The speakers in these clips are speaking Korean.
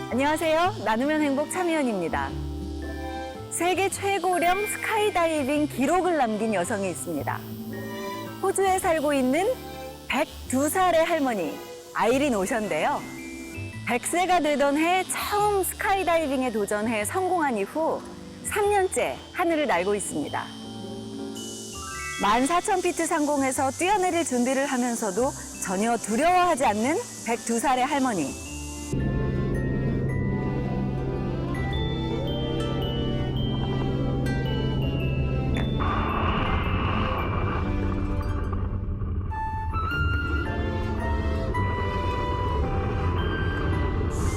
안녕하세요. 나누면 행복 참여연입니다. 세계 최고령 스카이다이빙 기록을 남긴 여성이 있습니다. 호주에 살고 있는 102살의 할머니 아이린 오션인데요. 100세가 되던 해 처음 스카이다이빙에 도전해 성공한 이후 3년째 하늘을 날고 있습니다. 14,000피트 상공에서 뛰어내릴 준비를 하면서도 전혀 두려워하지 않는 102살의 할머니.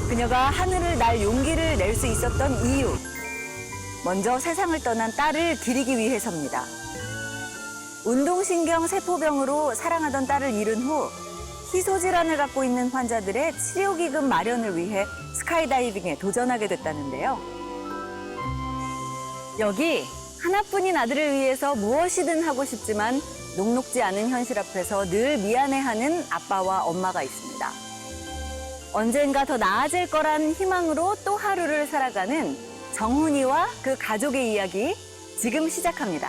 그녀가 하늘을 날 용기를 낼 수 있었던 이유. 먼저 세상을 떠난 딸을 기리기 위해서입니다. 운동신경 세포병으로 사랑하던 딸을 잃은 후 희소질환을 갖고 있는 환자들의 치료기금 마련을 위해 스카이다이빙에 도전하게 됐다는데요. 여기 하나뿐인 아들을 위해서 무엇이든 하고 싶지만 녹록지 않은 현실 앞에서 늘 미안해하는 아빠와 엄마가 있습니다. 언젠가 더 나아질 거란 희망으로 또 하루를 살아가는 정훈이와 그 가족의 이야기 지금 시작합니다.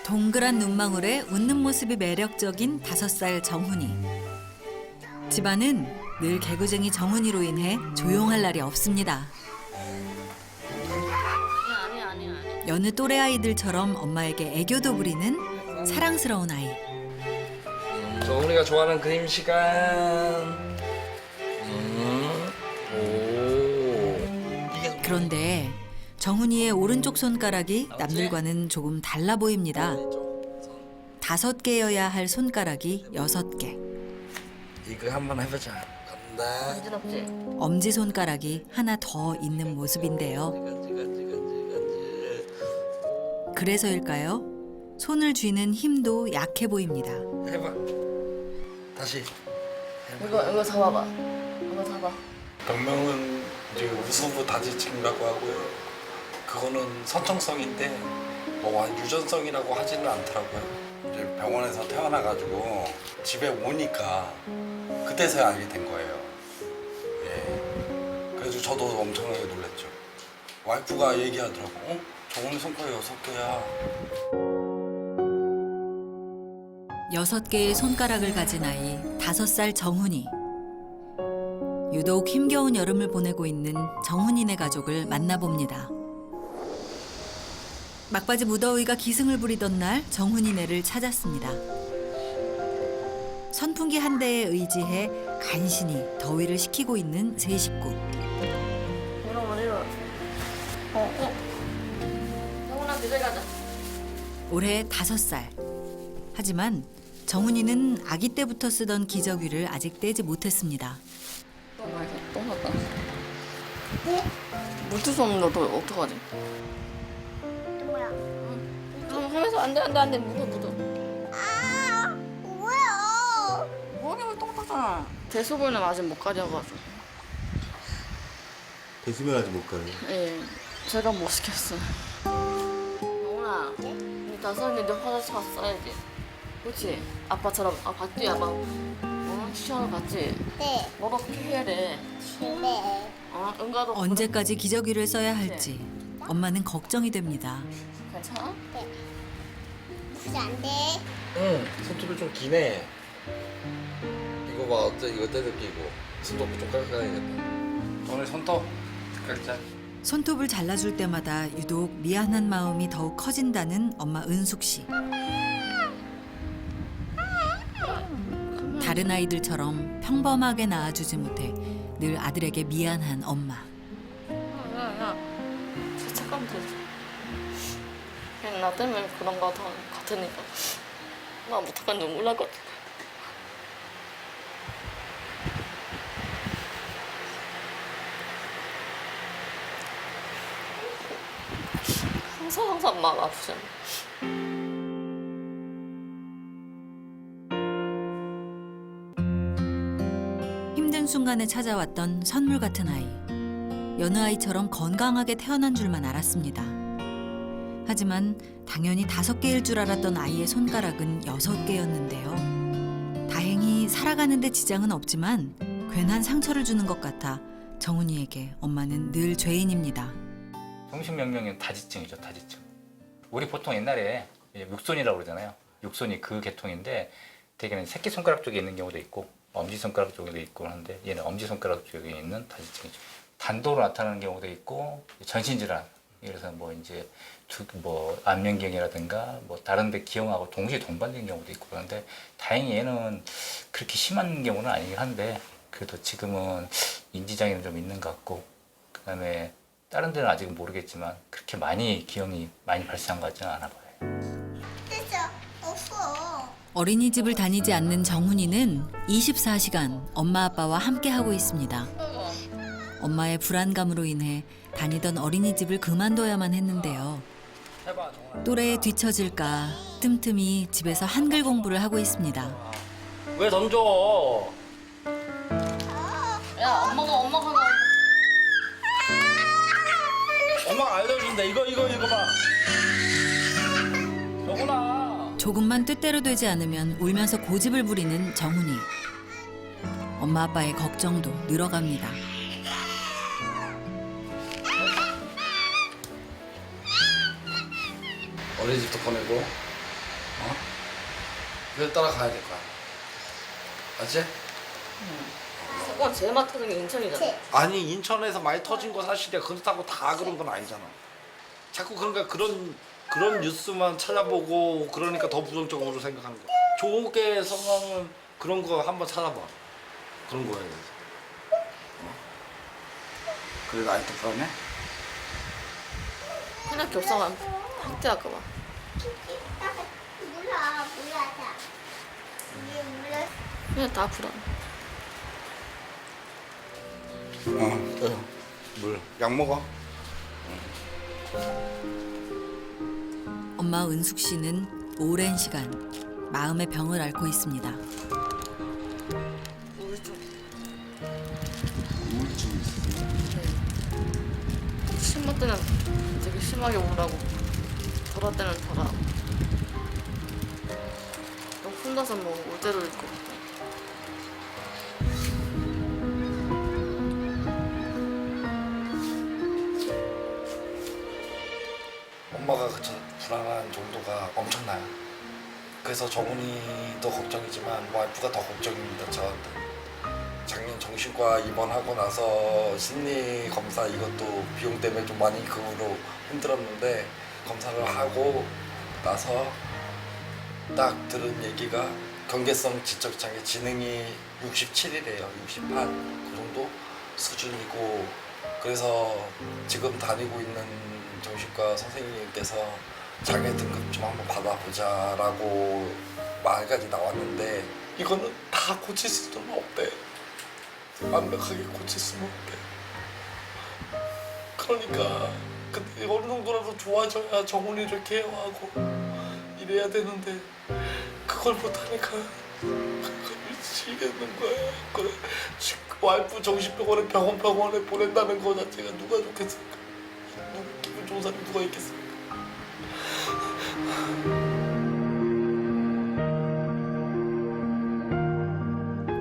동그란 눈망울에 웃는 모습이 매력적인 5살 정훈이. 집안은 늘 개구쟁이 정훈이로 인해 조용할 날이 없습니다. 여느 또래 아이들처럼 엄마에게 애교도 부리는 사랑스러운 아이. 정훈이가 좋아하는 그림 시간. 그런데 정훈이의 오른쪽 손가락이 남들과는 조금 달라 보입니다. 5개여야 할 손가락이 6개. 이거 한번 해보자. 간다. 엄지손가락이 하나 더 있는 모습인데요. 그래서일까요? 손을 쥐는 힘도 약해 보입니다. 해봐. 다시. 이거 잡아봐. 이거 잡아. 병명은 이제 우수부 다지증이라고 하고요. 그거는 선천성인데 뭐 유전성이라고 하지는 않더라고요. 이제 병원에서 태어나가지고 집에 오니까 그때서야 알게 된 거예요. 예. 그래서 저도 엄청나게 놀랐죠. 와이프가 얘기하더라고. 정훈이 손가락 6개야. 6개의 손가락을 가진 아이 5살 정훈이. 유독 힘겨운 여름을 보내고 있는 정훈이네 가족을 만나봅니다. 막바지 무더위가 기승을 부리던 날 정훈이네를 찾았습니다. 선풍기 한 대에 의지해 간신히 더위를 식히고 있는 세 식구. 이러. 정훈아 집에 가자. 올해 5살. 하지만 정훈이는 아기 때부터 쓰던 기저귀를 아직 떼지 못했습니다. 또 났다. 물티슈 없는데 어떡하지? 뭐야? 하면서 안 돼. 묻어. 아, 뭐야? 머리만 똑똑하잖아. 대소변은 아직 못 가져가서. 대수면 아직 못 가요. 예, 제가 못 시켰어요. 정훈아, 니 5살인데 화장실 갔어야지. 그렇지? 아빠처럼 봤지? 아빠 시험을 봤지? 네, 너도 그렇게 해야 돼. 네. 응가도 언제까지 기저귀를 써야 할지 엄마는 걱정이 됩니다. 괜찮아? 혹시 안 돼? 응. 손톱이 좀 기네. 이거 봐. 어때? 이거 떼도 끼고. 손톱 좀 깔끔해야겠다. 오늘 손톱 깔짝. 손톱을 잘라줄 때마다 유독 미안한 마음이 더욱 커진다는 엄마 은숙 씨. 다른 아이들처럼 평범하게 낳아주지 못해 늘 아들에게 미안한 엄마. 야. 죄책감 들지. 그냥 나 때문에 그런 거 같으니까. 나 못하면 눈물 나거든. 항상 마음 아프잖아. 힘든 순간에 찾아왔던 선물 같은 아이. 여느 아이처럼 건강하게 태어난 줄만 알았습니다. 하지만 당연히 5개일 줄 알았던 아이의 손가락은 6개였는데요. 다행히 살아가는 데 지장은 없지만 괜한 상처를 주는 것 같아 정훈이에게 엄마는 늘 죄인입니다. 정신명령은 다지증이죠, 다지증. 우리 보통 옛날에 육손이라고 그러잖아요. 육손이 그 계통인데 대개는 새끼손가락 쪽에 있는 경우도 있고 엄지손가락 쪽에도 있고 하는데 얘는 엄지손가락 쪽에 있는 다지증이죠. 단독으로 나타나는 경우도 있고 전신질환, 그래서 뭐 이제 안면경이라든가 뭐 다른 데 기형하고 동시에 동반된 경우도 있고 그런데 다행히 얘는 그렇게 심한 경우는 아니긴 한데 그래도 지금은 인지장애는 좀 있는 것 같고 그다음에 다른 데는 아직은 모르겠지만 그렇게 기형이 많이 발생한 것 같지는 않아 봐요. 됐어. 없어. 어린이집을 다니지 않는 정훈이는 24시간 엄마 아빠와 함께하고 있습니다. 엄마의 불안감으로 인해 다니던 어린이집을 그만둬야만 했는데요. 또래에 뒤처질까 틈틈이 집에서 한글 공부를 하고 있습니다. 왜 던져? 야, 엄마가 엄마가 알려준다. 이거 봐. 정훈아. 조금만 뜻대로 되지 않으면 울면서 고집을 부리는 정훈이. 엄마 아빠의 걱정도 늘어갑니다. 어린이집도 보내고, 그래서 따라가야 될 거야. 맞지? 사고가 제일 많이 터진 게 인천이잖아. 아니 인천에서 많이 터진 거 사실이야. 그렇다고 다 그런 건 아니잖아. 자꾸 그러니까 그런 뉴스만 찾아보고 그러니까 더 부정적으로 생각하는 거야. 좋게 성공은 그런 거 한번 찾아봐. 그런 거에 대해서. 그래 나이 똑바로네? 그냥 겹상하면 학대할까 봐. 몰라. 몰라. 그냥 다 불안. 물. 약 먹어. 엄마 은숙 씨는 오랜 시간 마음의 병을 앓고 있습니다. 심할 때는 되게 심하게 우울하고 덜할 때는 덜하고 너무 혼자서 뭐 우대를 읽고 엄마가 그 불안한 정도가 엄청나요. 그래서 정훈이도 걱정이지만 와이프가 더 걱정입니다. 저한테. 작년 정신과 입원하고 나서 심리 검사 이것도 비용 때문에 좀 많이 금으로 힘들었는데 검사를 하고 나서 딱 들은 얘기가 경계성 지적장애 지능이 67이래요. 68. 그 정도 수준이고 그래서 지금 다니고 있는 정신과 선생님께서 장애 등급 좀 한번 받아보자라고 말까지 나왔는데 이거는 다 고칠 수는 없대. 완벽하게 고칠 수는 없대. 그러니까 근데 어느 정도라도 좋아져야 정훈이를 케어하고 이래야 되는데 그걸 못하니까 그걸 미치겠는 거야. 그래 와이프 정신병원에 병원에 보낸다는 거 자체가 누가 좋겠습니까? 기분 좋은 사람이 누가 있겠습니까?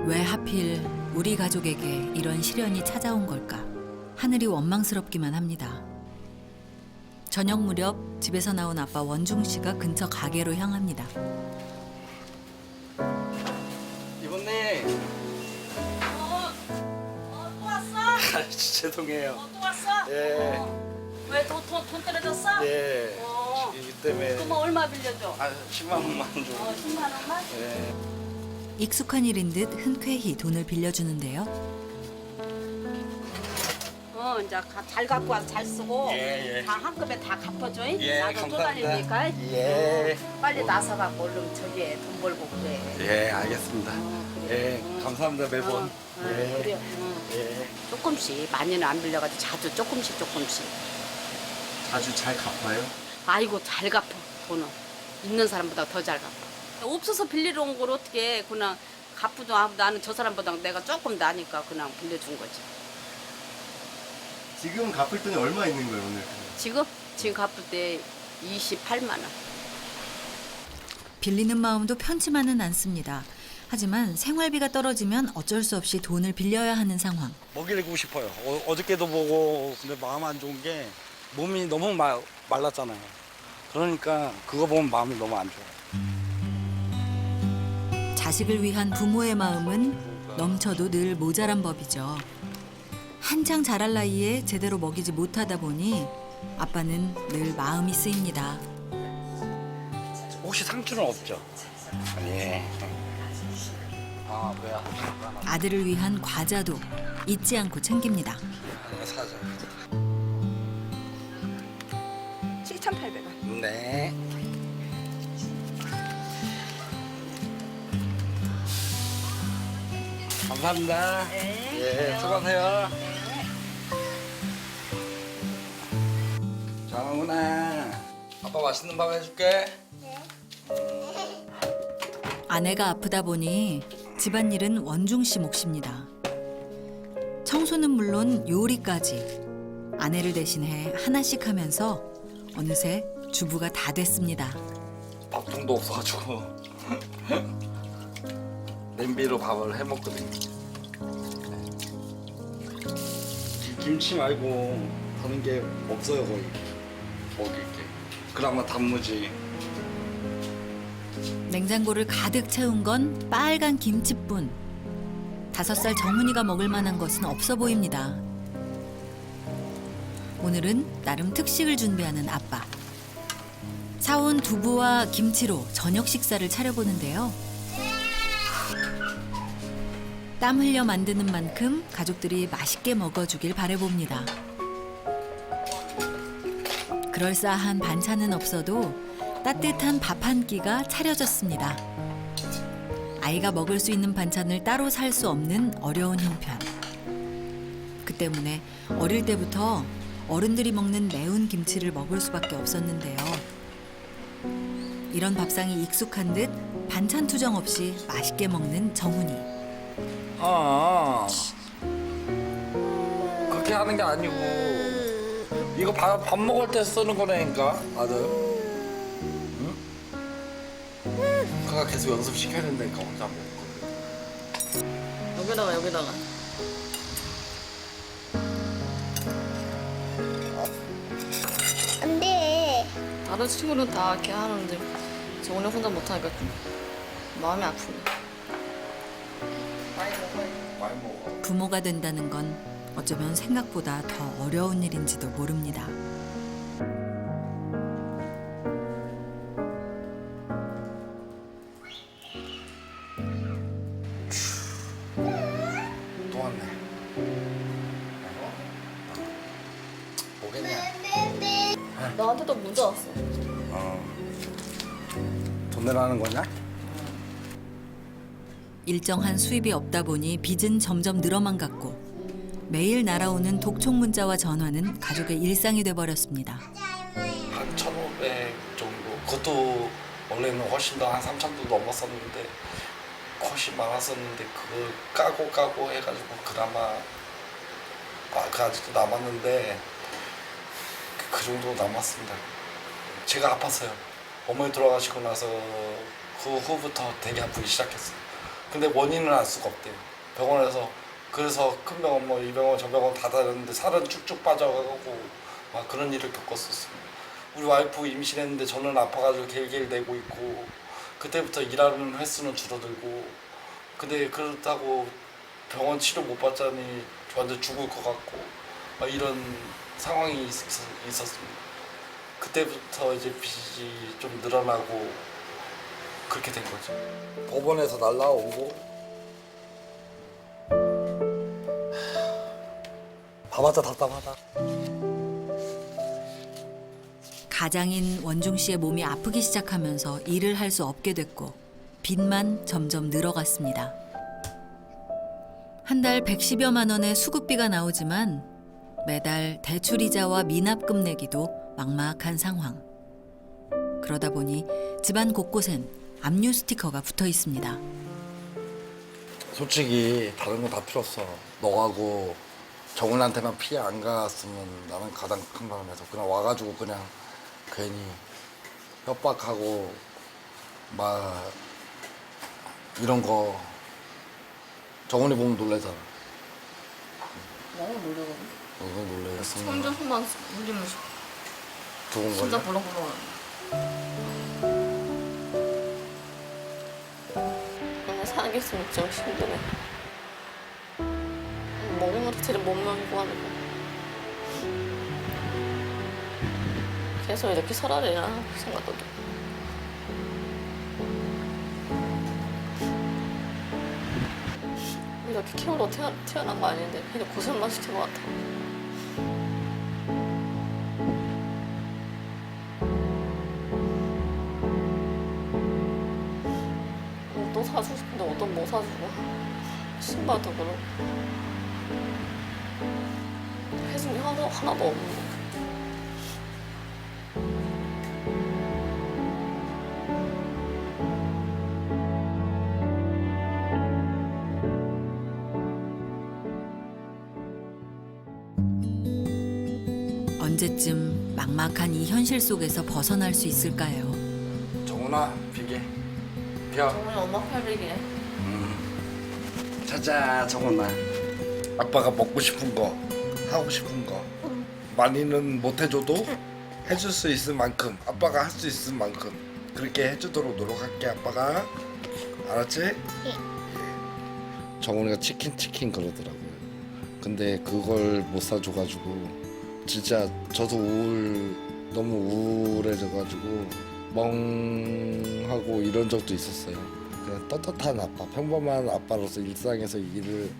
왜 하필 우리 가족에게 이런 시련이 찾아온 걸까? 하늘이 원망스럽기만 합니다. 저녁 무렵 집에서 나온 아빠 원중 씨가 근처 가게로 향합니다. 이모님. 또 왔어? 죄송해요. 또 왔어? 예. 왜 돈 떨어졌어? 예. 이 때문에 그럼 얼마 빌려줘? 10만 원만 좀. 10만 원만? 예. 익숙한 일인 듯 흔쾌히 돈을 빌려주는데요. 이제 잘 갖고 와서 잘 쓰고 예. 다 한꺼번에 다 갚아줘. 예, 나도 또 감사합니다. 다니니까 예. 빨리 나서 갖고 얼른 저기에 돈 벌고 그래. 예, 알겠습니다. 예, 감사합니다 매번. 그래. 예. 조금씩 많이는 안 빌려가지고 자주 조금씩. 자주 잘 갚아요? 아이고 잘 갚아 돈은 있는 사람보다 더 잘 갚아. 없어서 빌리러 온 걸 어떻게 그냥 갚지도 않고 나는 저 사람보다 내가 조금 나니까 그냥 빌려준 거지. 지금 갚을 돈이 얼마 있는 거예요 오늘? 지금 갚을 때 28만 원. 빌리는 마음도 편치만은 않습니다. 하지만 생활비가 떨어지면 어쩔 수 없이 돈을 빌려야 하는 상황. 먹이고 싶어요. 어저께도 보고 근데 마음 안 좋은 게 몸이 너무 말랐잖아요. 그러니까 그거 보면 마음이 너무 안 좋아요. 자식을 위한 부모의 마음은 넘쳐도 늘 모자란 법이죠. 한창 자랄 나이에 제대로 먹이지 못하다 보니 아빠는 늘 마음이 쓰입니다. 혹시 상추는 없죠? 예. 아 뭐야? 아들을 위한 과자도 잊지 않고 챙깁니다. 하나 사자. 7,800원. 네. 감사합니다. 예, 수고하세요. 정훈아, 아빠 맛있는 밥 해줄게. 아내가 아프다 보니 집안일은 원중 씨 몫입니다. 청소는 물론 요리까지 아내를 대신해 하나씩 하면서 어느새 주부가 다 됐습니다. 밥통도 없어가지고 냄비로 밥을 해 먹거든요. 김치 말고 다른 게 없어요 거의. 먹을 게. 그나마 단무지. 냉장고를 가득 채운 건 빨간 김치뿐. 5살 정훈이가 먹을 만한 것은 없어 보입니다. 오늘은 나름 특식을 준비하는 아빠. 사온 두부와 김치로 저녁 식사를 차려보는데요. 땀 흘려 만드는 만큼 가족들이 맛있게 먹어주길 바라봅니다. 그럴싸한 반찬은 없어도 따뜻한 밥 한 끼가 차려졌습니다. 아이가 먹을 수 있는 반찬을 따로 살 수 없는 어려운 형편. 그 때문에 어릴 때부터 어른들이 먹는 매운 김치를 먹을 수밖에 없었는데요. 이런 밥상이 익숙한 듯 반찬 투정 없이 맛있게 먹는 정훈이. 그렇게 하는 게 아니고 이거 밥 먹을 때 쓰는 거라니까 아들. 응? 그가 계속 연습시켜야 된다니까 혼자 안 먹을 거. 여기다가. 안 돼. 다른 친구는 다 이렇게 하는데 정훈이 혼자 못하니까 좀 마음이 아프네. 많이 먹어. 부모가 된다는 건 어쩌면 생각보다 더 어려운 일인지도 모릅니다. 또 왔네. 뭐겠냐? 나한테도 문자 왔어. 돈 내라는 거냐? 일정한 수입이 없다 보니 빚은 점점 늘어만 갔고 매일 날아오는 독촉 문자와 전화는 가족의 일상이 돼버렸습니다. 한 1,500 정도. 그것도 원래는 훨씬 더 한 3,000도 넘었었는데 훨씬 많았었는데 그걸 까고 해가지고 그나마 그 아직도 남았는데 그 정도 남았습니다. 제가 아팠어요. 어머니 돌아가시고 나서 그 후부터 되게 아프기 시작했어요. 근데 원인을 알 수가 없대요. 병원에서. 그래서 큰 병원 뭐 이 병원 저 병원 다 다녔는데 살은 쭉쭉 빠져가고 막 그런 일을 겪었었습니다. 우리 와이프 임신했는데 저는 아파가지고 겔겔대고 있고 그때부터 일하는 횟수는 줄어들고 근데 그렇다고 병원 치료 못 받자니 완전 죽을 것 같고 막 이런 상황이 있었습니다. 그때부터 이제 빚이 좀 늘어나고 그렇게 된 거죠. 법원에서 날라오고 봐봤자 답답하다. 가장인 원중 씨의 몸이 아프기 시작하면서 일을 할 수 없게 됐고 빚만 점점 늘어갔습니다. 한 달 110여만 원의 수급비가 나오지만 매달 대출이자와 미납금 내기도 막막한 상황. 그러다 보니 집안 곳곳엔 압류 스티커가 붙어 있습니다. 솔직히 다른 건 다 필요 없어. 너하고 정훈한테만 피해 안 갔으면 나는 가장 큰 바람에서 그냥 와가지고 그냥 괜히 협박하고 막 이런 거 정훈이 보면 놀래잖아. 너무 놀래거든. 너무 놀래서 손만 물리면 좋은 진짜 거야. 벌렁벌렁. 그냥 살겠으면 좀 힘드네. 먹는 것도 제일 못 먹이고 하는 거. 계속 이렇게 살아야 되나 생각도 돼. 이렇게 키우러 태어난 거 아닌데 그냥 고생만 시킨 것 같아. 옷도 사주고 싶은데 옷도 못 사주고 신발도 그렇고 해준 게 하나도 없는데. 언제쯤 막막한 이 현실 속에서 벗어날 수 있을까요? 정훈아 비계 펴. 정훈이 엄마 팔베개. 자자 정훈아. 아빠가 먹고 싶은 거 하고 싶은 거 많이는 못 해줘도 해줄 수 있을 만큼 아빠가 할 수 있을 만큼 그렇게 해주도록 노력할게. 아빠가 알았지? 정훈이가 치킨 그러더라고요. 근데 그걸 못 사줘가지고 진짜 저도 너무 우울해져가지고 멍하고 이런 적도 있었어요. 그냥 떳떳한 아빠, 평범한 아빠로서 일상에서 일을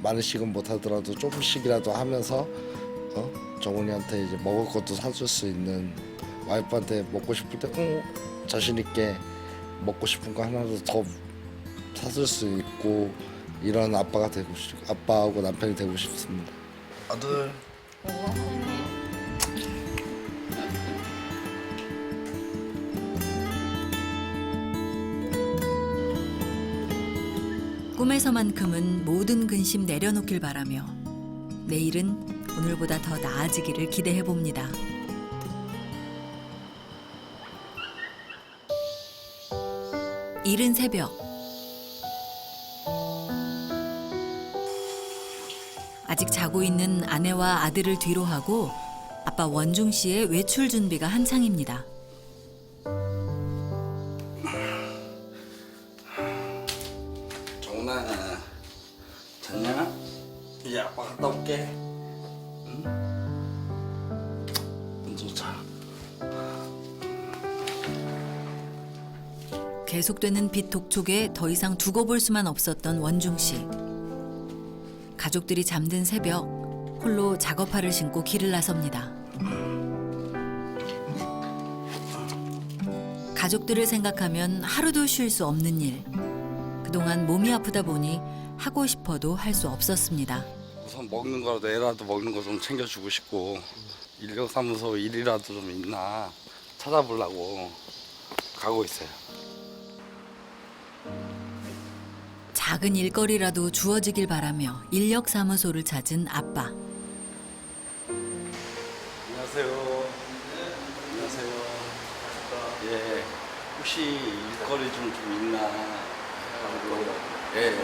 많이씩은 못하더라도 조금씩이라도 하면서 정훈이한테 이제 먹을 것도 사줄 수 있는, 와이프한테 먹고 싶을 때 자신 있게 먹고 싶은 거 하나라도 더 사줄 수 있고 이런 아빠가 되고 싶고 아빠하고 남편이 되고 싶습니다. 아들. 꿈에서만큼은 모든 근심 내려놓길 바라며 내일은 오늘보다 더 나아지기를 기대해 봅니다. 이른 새벽, 아직 자고 있는 아내와 아들을 뒤로 하고 아빠 원중 씨의 외출 준비가 한창입니다. 정훈아 잤냐? 이제 아빠 갔다 올게. 응? 먼저 자. 계속되는 빛 독촉에 더 이상 두고 볼 수만 없었던 원중 씨. 가족들이 잠든 새벽 홀로 작업화를 신고 길을 나섭니다. 가족들을 생각하면 하루도 쉴 수 없는 일. 그동안 몸이 아프다 보니 하고 싶어도 할 수 없었습니다. 우선 먹는 거라도 애라도 먹는 거 좀 챙겨주고 싶고 인력사무소 일이라도 좀 있나 찾아보려고 가고 있어요. 작은 일거리라도 주어지길 바라며 인력사무소를 찾은 아빠. 안녕하세요. 안녕하세요. 예, 혹시 일거리 좀 있나 하고. 예.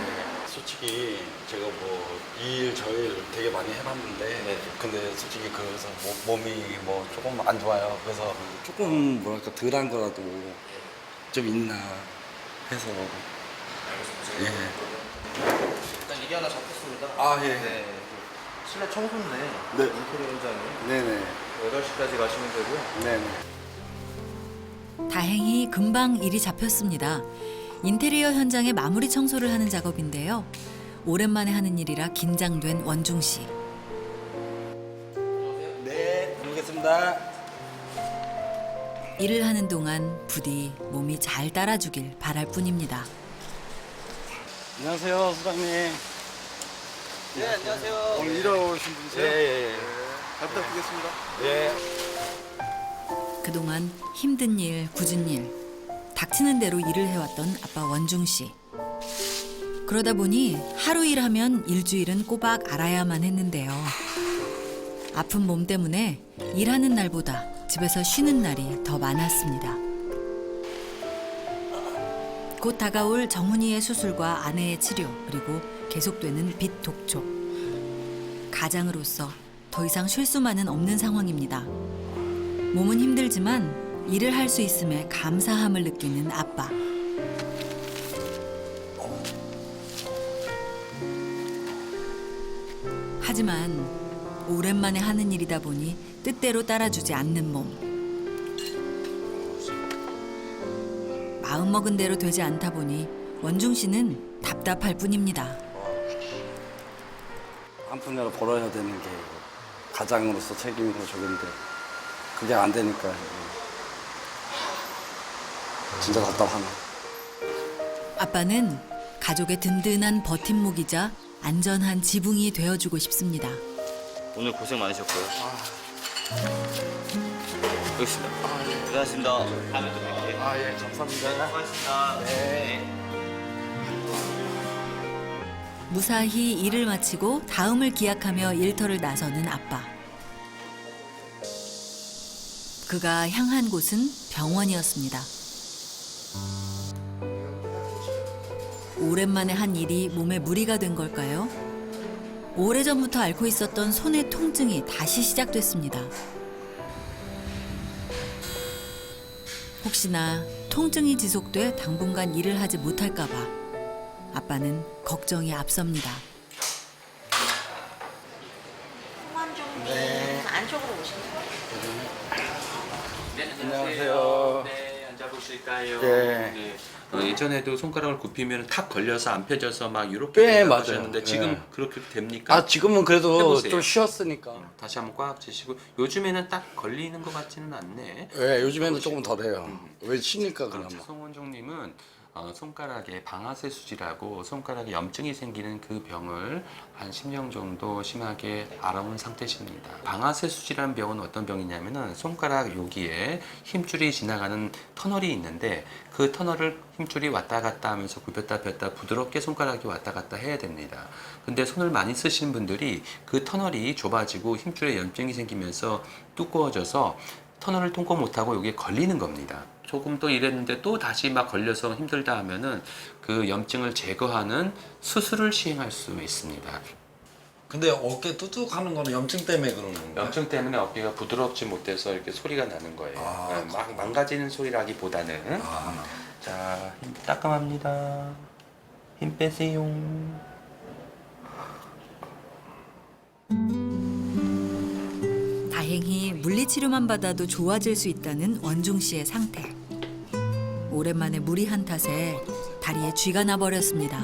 솔직히 제가 뭐 이 일 저 일 되게 많이 해봤는데 근데 솔직히 그래서 몸이 뭐 조금 안 좋아요. 그래서 조금 뭐랄까 덜한 거라도 좀 있나 해서. 예. 일단 일이 하나 잡혔습니다. 아 예. 네. 실내 청소인데 네. 인테리어 현장에 네네. 8시까지 가시면 되고요. 네네. 다행히 금방 일이 잡혔습니다. 인테리어 현장의 마무리 청소를 하는 작업인데요. 오랜만에 하는 일이라 긴장된 원중 씨. 네, 모르겠습니다. 일을 하는 동안 부디 몸이 잘 따라주길 바랄 뿐입니다. 안녕하세요, 수장님. 네, 안녕하세요. 오늘 일하러 오신 분이세요? 예. 잘 부탁드리겠습니다. 예. 그동안 힘든 일, 굳은 일, 닥치는 대로 일을 해왔던 아빠 원중 씨. 그러다 보니 하루 일하면 일주일은 꼬박 알아야만 했는데요. 아픈 몸 때문에 일하는 날보다 집에서 쉬는 날이 더 많았습니다. 곧 다가올 정훈이의 수술과 아내의 치료, 그리고 계속되는 빚 독촉. 가장으로서 더 이상 쉴 수만은 없는 상황입니다. 몸은 힘들지만 일을 할 수 있음에 감사함을 느끼는 아빠. 하지만 오랜만에 하는 일이다 보니 뜻대로 따라주지 않는 몸. 마음먹은 대로 되지 않다 보니 원중 씨는 답답할 뿐입니다. 한 푼이라도 벌어야 되는 게 가장으로서 책임이고 저긴데 그게 안 되니까 진짜 답답하네. 아빠는 가족의 든든한 버팀목이자 안전한 지붕이 되어주고 싶습니다. 오늘 고생 많으셨고요. 여기 있습니다. 고생하셨습니다. 다음에 또 뵐게요. 예, 감사합니다. 수고하셨습니다. 네. 무사히 일을 마치고 다음을 기약하며 일터를 나서는 아빠. 그가 향한 곳은 병원이었습니다. 오랜만에 한 일이 몸에 무리가 된 걸까요? 오래전부터 앓고 있었던 손의 통증이 다시 시작됐습니다. 혹시나 통증이 지속돼 당분간 일을 하지 못할까 봐 아빠는 걱정이 앞섭니다. 네. 안쪽으로 오시면 안녕하세요. 네, 앉아보실까요? 예. 네. 예전에도 손가락을 굽히면 탁 걸려서 안 펴져서 막 이렇게 네, 된다고 맞아요. 하셨는데 지금 예. 그렇게 됩니까? 아, 지금은 그래도 해보세요. 좀 쉬었으니까. 다시 한번 꽉 쥐시고 요즘에는 딱 걸리는 것 같지는 않네. 예, 요즘에는 조금 덜해요. 왜 쉬니까 그나마. 송원종님은 손가락에 방아쇠 수지라고 손가락에 염증이 생기는 그 병을 한 10년 정도 심하게 앓아온 상태십니다. 방아쇠 수지라는 병은 어떤 병이냐면은 손가락 여기에 힘줄이 지나가는 터널이 있는데 그 터널을 힘줄이 왔다 갔다 하면서 굽혔다 폈다 부드럽게 손가락이 왔다 갔다 해야 됩니다. 근데 손을 많이 쓰시는 분들이 그 터널이 좁아지고 힘줄에 염증이 생기면서 두꺼워져서 터널을 통과 못하고 여기에 걸리는 겁니다. 조금 더 일했는데 또 다시 막 걸려서 힘들다 하면은 그 염증을 제거하는 수술을 시행할 수 있습니다. 근데 어깨 뚜둑하는 거는 염증 때문에 그러는 건가요? 염증 때문에 어깨가 부드럽지 못해서 이렇게 소리가 나는 거예요. 아, 막 망가지는 소리라기보다는. 자, 힘 따끔합니다. 힘 빼세요. 다행히 물리치료만 받아도 좋아질 수 있다는 원중 씨의 상태. 오랜만에 무리한 탓에 다리에 쥐가 나버렸습니다.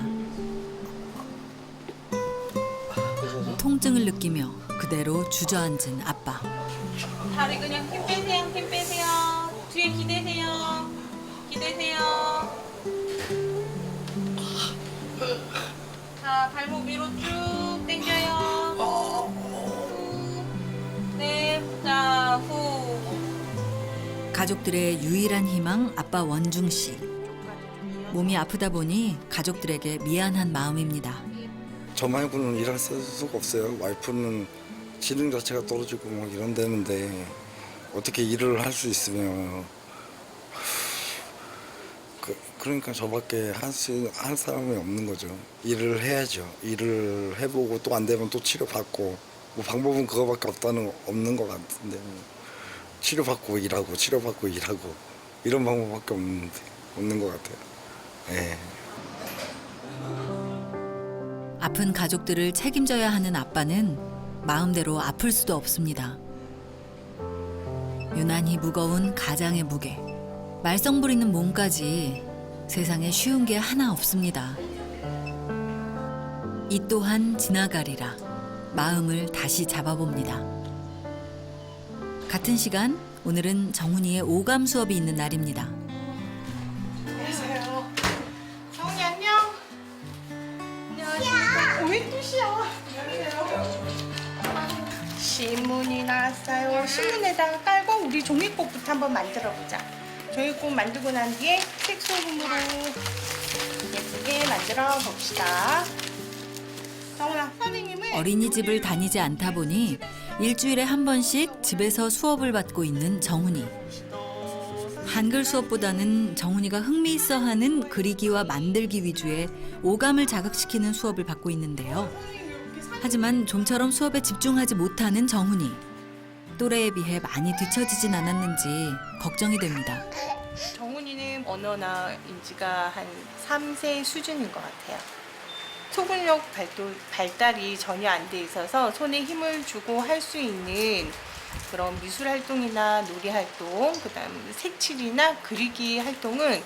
통증을 느끼며 그대로 주저앉은 아빠. 다리 그냥 힘 빼세요. 힘 빼세요. 뒤에 기대세요. 기대세요. 자, 발목 위로 쭉 당겨요. 후. 네, 자, 후. 가족들의 유일한 희망 아빠 원중 씨. 몸이 아프다 보니 가족들에게 미안한 마음입니다. 저 말고는 일할 수가 없어요. 와이프는 지능 자체가 떨어지고 막 이런 데는데 어떻게 일을 할 수 있으며 그러니까 저밖에 할 사람이 없는 거죠. 일을 해야죠. 일을 해보고 또 안 되면 또 치료받고 뭐 방법은 그거밖에 없는 것 같은데 치료받고 일하고 치료받고 일하고 이런 방법밖에 없는 것 같아요. 예. 아픈 가족들을 책임져야 하는 아빠는 마음대로 아플 수도 없습니다. 유난히 무거운 가장의 무게, 말썽 부리는 몸까지 세상에 쉬운 게 하나 없습니다. 이 또한 지나가리라 마음을 다시 잡아봅니다. 같은 시간 오늘은 정훈이의 오감 수업이 있는 날입니다. 안녕하세요. 정훈이 안녕. 안녕하세요. 왜 또 쉬어? 신문이 나왔어요. 신문에다가 깔고 우리 종이꽃부터 한번 만들어 보자. 종이꽃 만들고 난 뒤에 색소금으로 예쁘게 예쁘게 만들어 봅시다. 정훈아, 선생님은 어린이집을 다니지 않다 보니 일주일에 한 번씩 집에서 수업을 받고 있는 정훈이. 한글 수업보다는 정훈이가 흥미있어하는 그리기와 만들기 위주의 오감을 자극시키는 수업을 받고 있는데요. 하지만 좀처럼 수업에 집중하지 못하는 정훈이. 또래에 비해 많이 뒤처지진 않았는지 걱정이 됩니다. 정훈이는 언어나 인지가 한 3세 수준인 것 같아요. 소근력 발달이 전혀 안 돼 있어서 손에 힘을 주고 할 수 있는 그런 미술 활동이나 놀이 활동, 그다음 색칠이나 그리기 활동은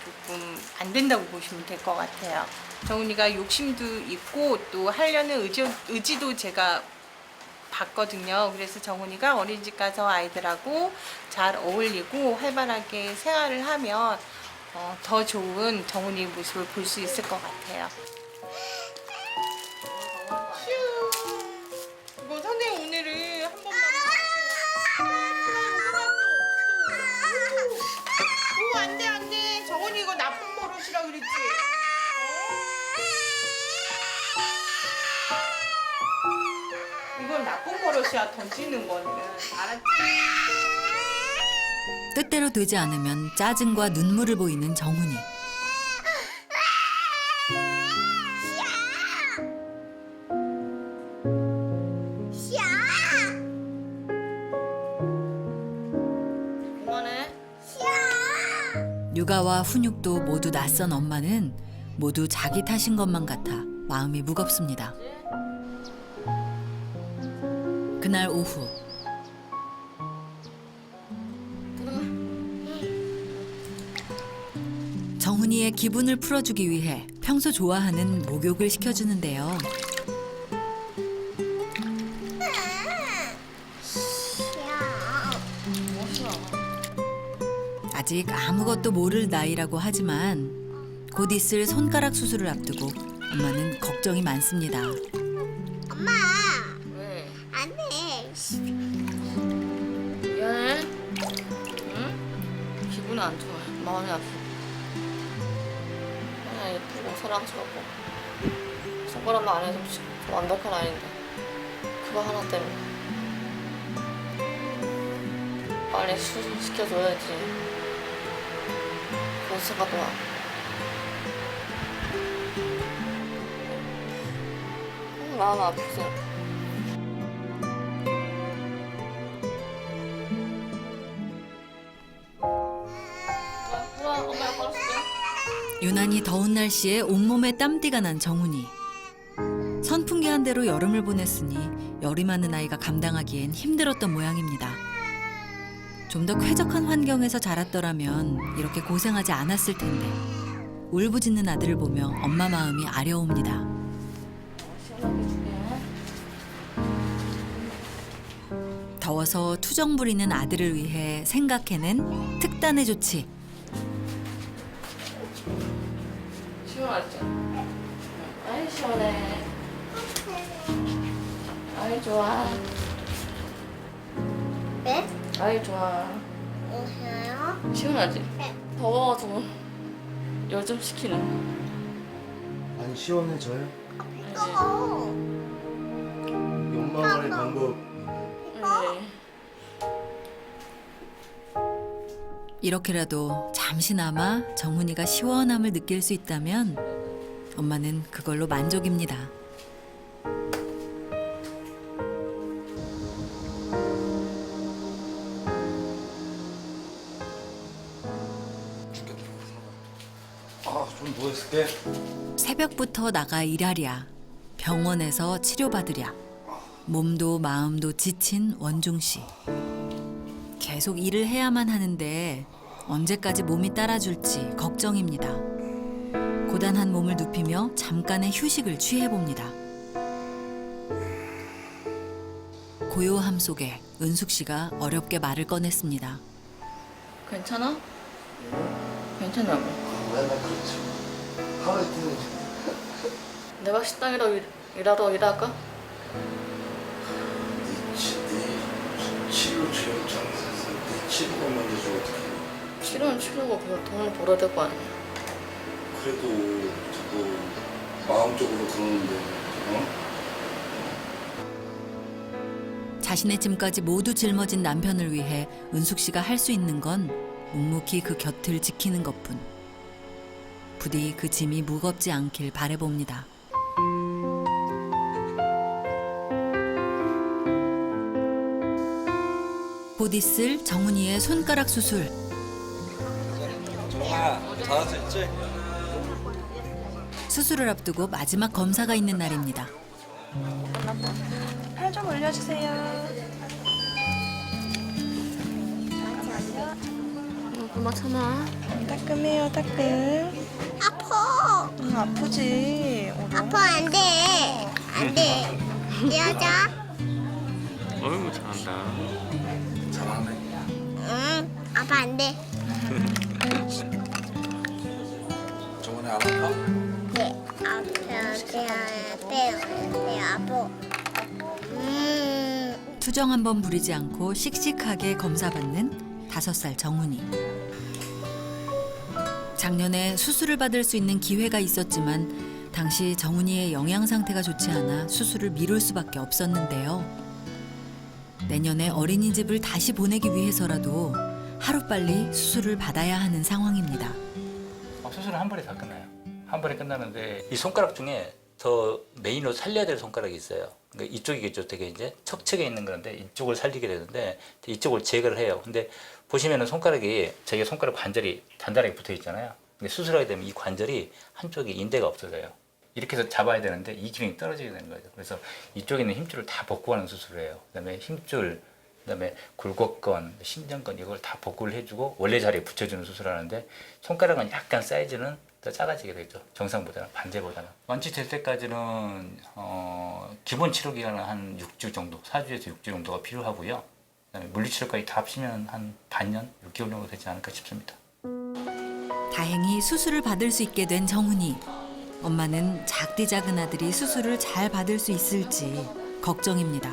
조금 안 된다고 보시면 될 것 같아요. 정훈이가 욕심도 있고 또 하려는 의지도 제가 봤거든요. 그래서 정훈이가 어린이집 가서 아이들하고 잘 어울리고 활발하게 생활을 하면 더 좋은 정훈이의 모습을 볼 수 있을 것 같아요. 이거 선생님 오늘은 한 번만 오, 안돼 정훈이 이거 나쁜 버릇이라 그랬지. 이건 나쁜 버릇이야. 던지는 거는 알았지? 뜻대로 되지 않으면 짜증과 눈물을 보이는 정훈이. 그만해. 육아와 훈육도 모두 낯선 엄마는 모두 자기 탓인 것만 같아 마음이 무겁습니다. 그날 오후 정훈이의 기분을 풀어주기 위해 평소 좋아하는 목욕을 시켜주는데요. 아직 아무것도 모를 나이라고 하지만 곧 있을 손가락 수술을 앞두고 엄마는 걱정이 많습니다. 엄마, 왜? 안 해. 미안해. 응? 기분이 안 좋아. 마음이 아프고. 그냥 예쁘고 사랑스럽고. 손가락만 안 해도 완벽한 아이인데. 그거 하나 때문에. 빨리 수술시켜줘야지. 그런 생각도 나. 마음 아프지. 엄마가 걸어줄게. 유난히 더운 날씨에 온몸에 땀띠가 난 정훈이. 선풍기 한 대로 여름을 보냈으니 열이 많은 아이가 감당하기엔 힘들었던 모양입니다. 좀 더 쾌적한 환경에서 자랐더라면 이렇게 고생하지 않았을 텐데 울부짖는 아들을 보며 엄마 마음이 아려옵니다. 시원하게 줄게. 더워서 투정 부리는 아들을 위해 생각해낸 특단의 조치. 시원하지? 아이 시원해. 아이 좋아. 네? 아이 좋아. 오세요? 시원하지? 더워가지고 열 좀 식히는. 안 시원해져요? 뜨거워. 엄마만의 방법. 네. 이렇게라도 잠시나마 정훈이가 시원함을 느낄 수 있다면 엄마는 그걸로 만족입니다. 좀 누워있을게. 새벽부터 나가 일하랴, 병원에서 치료받으랴. 몸도 마음도 지친 원중 씨. 계속 일을 해야만 하는데 언제까지 몸이 따라줄지 걱정입니다. 고단한 몸을 눕히며 잠깐의 휴식을 취해봅니다. 고요함 속에 은숙 씨가 어렵게 말을 꺼냈습니다. 괜찮아? 괜찮냐고. 맨날 그렇지. 하루 이틀. 내가 식당이라도 일하러 일할까? 네 치료 지원장 네 치료만 해줘 어떻게? 치료는 치료고 그냥 돈을 벌어야 될 거 아니야. 그래도 마음적으로 그러는데 자신의 짐까지 모두 짊어진 남편을 위해 은숙 씨가 할 수 있는 건 묵묵히 그 곁을 지키는 것뿐. 부디 그 짐이 무겁지 않길 바라봅니다. 곧 있을 정훈이의 손가락 수술. 정아, 잘할 수 있지? 수술을 앞두고 마지막 검사가 있는 날입니다. 팔 좀 올려주세요. 엄마 참아. 따끔해요, 따끔. 아파. 아프지. 아파 안 돼. 안 돼. 여자. 어이구 잘한다. 잘하네. 응. 아파 안 돼. 정원이 안 아파? 네. 배 아파. 투정 한 번 부리지 않고 씩씩하게 검사받는 5살 정훈이. 작년에 수술을 받을 수 있는 기회가 있었지만 당시 정훈이의 영양 상태가 좋지 않아 수술을 미룰 수밖에 없었는데요. 내년에 어린이집을 다시 보내기 위해서라도 하루빨리 수술을 받아야 하는 상황입니다. 수술은 한 번에 다 끝나요. 한 번에 끝나는데 이 손가락 중에 더 메인으로 살려야 될 손가락이 있어요. 그러니까 이쪽이겠죠. 되게 이제 척측에 있는 건데 이쪽을 살리게 되는데 이쪽을 제거를 해요. 근데 보시면은 손가락이 저기 손가락 관절이 단단하게 붙어 있잖아요. 근데 수술하게 되면 이 관절이 한쪽이 인대가 없어져요. 이렇게 해서 잡아야 되는데 이 기능이 떨어지게 되는 거죠. 그래서 이쪽에 있는 힘줄을 다 복구하는 수술을 해요. 그다음에 힘줄, 그다음에 굴곡건, 신전건 이걸 다 복구를 해주고 원래 자리에 붙여주는 수술을 하는데 손가락은 약간 사이즈는 더 작아지게 되죠. 정상보다는 반대보다는. 완치될 때까지는 기본 치료 기간은 한 6주 정도, 4주에서 6주 정도가 필요하고요. 그다음에 물리치료까지 다 합치면 한 반년, 6개월 정도 되지 않을까 싶습니다. 다행히 수술을 받을 수 있게 된 정훈이. 엄마는 작디 작은 아들이 수술을 잘 받을 수 있을지 걱정입니다.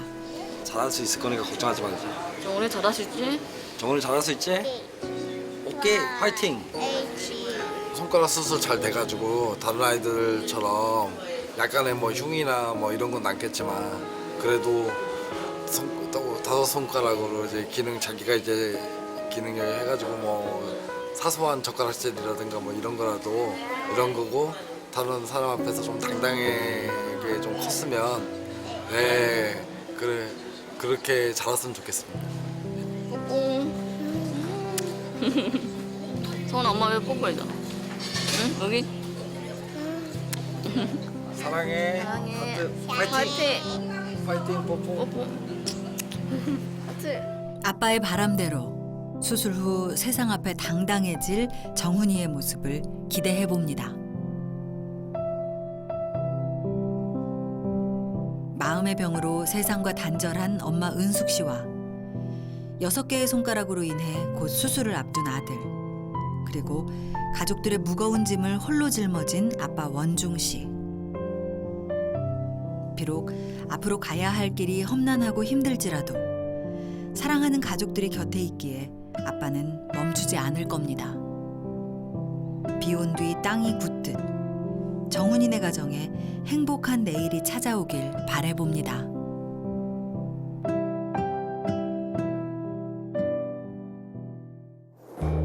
잘할 수 있을 거니까 걱정하지 말자. 정훈이 잘할 수 있지? 정훈이 잘할 수 있지? 오케이, 화이팅! 손가락 수술 잘 돼가지고 다른 아이들처럼 약간의 뭐 흉이나 뭐 이런 건 남겠지만 그래도 또 5손가락으로 이제 자기가 이제 기능 해가지고 뭐 사소한 젓가락질이라든가 뭐 이런 거라도 이런 거고 다른 사람 앞에서 좀 당당하게 좀 컸으면 그래 그렇게 자랐으면 좋겠습니다. 성훈 엄마 왜 뽀뽀해줘? 응? 여기? 사랑해. 사랑해. 파이팅. 파이팅 뽀뽀. 하트. 아빠의 바람대로 수술 후 세상 앞에 당당해질 정훈이의 모습을 기대해 봅니다. 마음의 병으로 세상과 단절한 엄마 은숙 씨와 6개의 손가락으로 인해 곧 수술을 앞둔 아들, 그리고 가족들의 무거운 짐을 홀로 짊어진 아빠 원중 씨. 비록 앞으로 가야 할 길이 험난하고 힘들지라도 사랑하는 가족들이 곁에 있기에 아빠는 멈추지 않을 겁니다. 비 온 뒤 땅이 굳듯 정훈이네 가정에 행복한 내일이 찾아오길 바라봅니다.